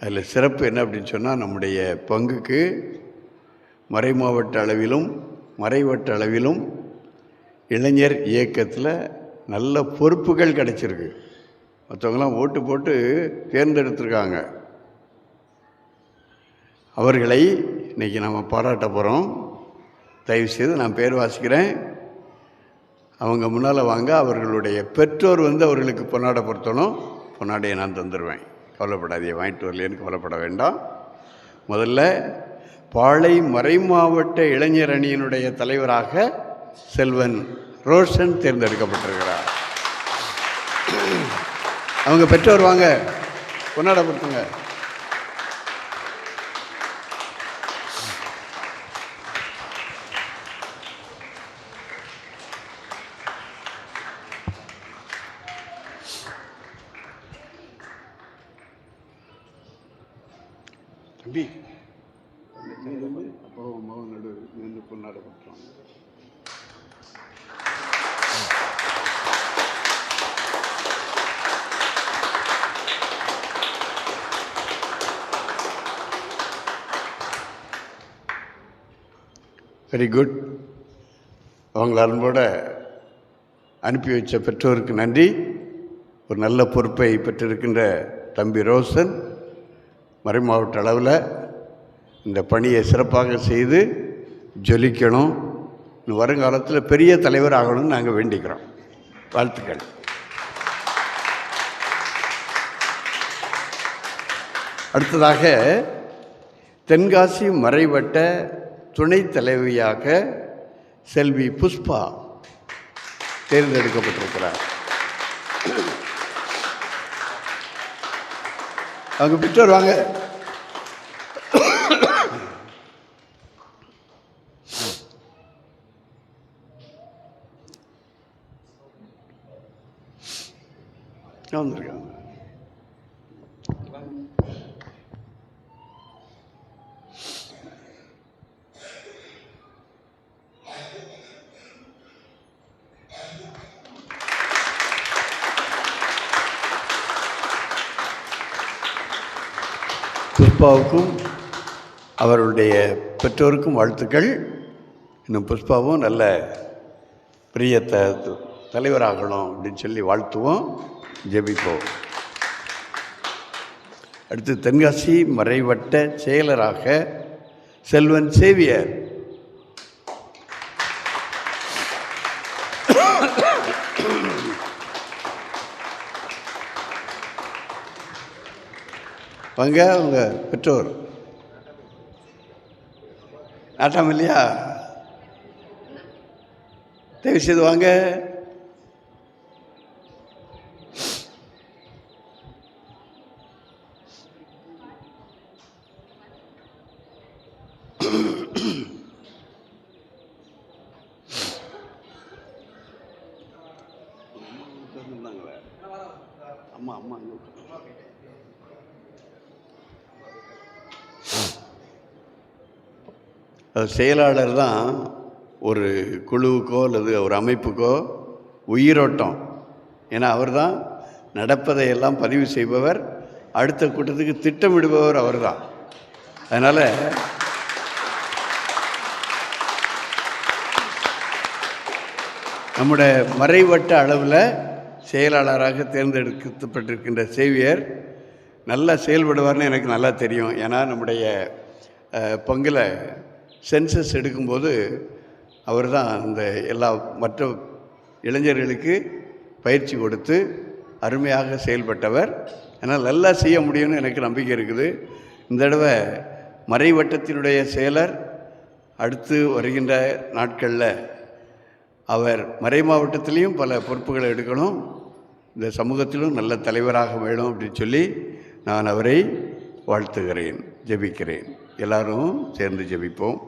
அதில் சிறப்பு என்ன அப்படின்னு சொன்னால், நம்முடைய பங்குக்கு மறைமாவட்ட அளவிலும் மறைவட்ட அளவிலும் இளைஞர் இயக்கத்தில் நல்ல பொறுப்புகள் கிடைச்சிருக்கு. மற்றவங்களாம் ஓட்டு போட்டு தேர்ந்தெடுத்திருக்காங்க. அவர்களை இன்றைக்கி நம்ம பாராட்ட போகிறோம். தயவுசெய்து நான் பேர் வாசிக்கிறேன், அவங்க முன்னால் வாங்க. அவர்களுடைய பெற்றோர் அவர்களுக்கு பொன்னாடை பொருத்தணும். பொன்னாடையை நான் தந்துடுவேன், கவலைப்படாதே. வாங்கிட்டு வரலேன்னு கவலைப்பட வேண்டாம். முதல்ல பாளை மறைமாவட்ட இளைஞர் அணியினுடைய தலைவராக செல்வன் ரோஷன் தேர்ந்தெடுக்கப்பட்டிருக்கிறார். அவங்க பெற்றோர் வாங்க, பொன்னாடை பொருத்துங்க. தம்பி அப்போ மகன் நடு நின்று பொன்னாடை கொடுத்துருவாங்க. Very good. அவங்கள அன்போட அனுப்பி வச்ச பெற்றோருக்கு நன்றி. ஒரு நல்ல பொறுப்பை பெற்றிருக்கின்ற தம்பி ரோஷன் மறைமாவட்ட அளவில் இந்த பணியை சிறப்பாக செய்து ஜொலிக்கணும். வருங்காலத்தில் பெரிய தலைவர் ஆகணும்னு நாங்கள் வேண்டிக்கிறோம். வாழ்த்துக்கள். அடுத்ததாக தென்காசி மறைவட்ட துணைத் தலைவியாக செல்வி புஷ்பா தேர்ந்தெடுக்கப்பட்டிருக்கிறார். அவங்க பெற்றோர் வாங்க. வந்திருக்காங்க. புஷ்பாவுக்கும் அவருடைய பெற்றோருக்கும் வாழ்த்துக்கள். இன்னும் புஷ்பாவும் நல்ல பெரிய தலைவராகணும் அப்படின்னு சொல்லி வாழ்த்துவோம், ஜெபிப்போம். அடுத்து தென்காசி மறைவட்ட செயலராக செல்வன் சேவியர். வாங்க. அவங்க பெற்றோர் நாட்டாம இல்லையா? தயவு செய்து வாங்க. அம்மா அம்மா செயலாளர் தான் ஒரு குழுவுக்கோ அல்லது ஒரு அமைப்புக்கோ உயிரோட்டம். ஏன்னா அவர் தான் நடப்பதையெல்லாம் பதிவு செய்பவர், அடுத்த கூட்டத்துக்கு திட்டமிடுபவர் அவர் தான். அதனால் நம்முடைய மறைவட்ட அளவில் செயலாளராக தேர்ந்தெடுக்கப்பட்டிருக்கின்ற சேவியர் நல்லா செயல்படுவார்னு எனக்கு நல்லா தெரியும். ஏன்னா நம்முடைய பங்கில் சென்சஸ் எடுக்கும்போது அவர் தான் அந்த எல்லா மற்ற இளைஞர்களுக்கு பயிற்சி கொடுத்து அருமையாக செயல்பட்டவர். அதனால் நல்லா செய்ய முடியும்னு எனக்கு நம்பிக்கை இருக்குது. இந்த தடவை மறைவட்டத்தினுடைய செயலர் அடுத்து வருகின்ற நாட்களில் அவர் மறை மாவட்டத்திலையும் பல பொறுப்புகளை எடுக்கணும், இந்த சமூகத்திலும் நல்ல தலைவராக வேணும் அப்படின்னு சொல்லி நான் அவரை வாழ்த்துகிறேன், ஜெபிக்கிறேன். எல்லாரும் சேர்ந்து ஜெபிப்போம்.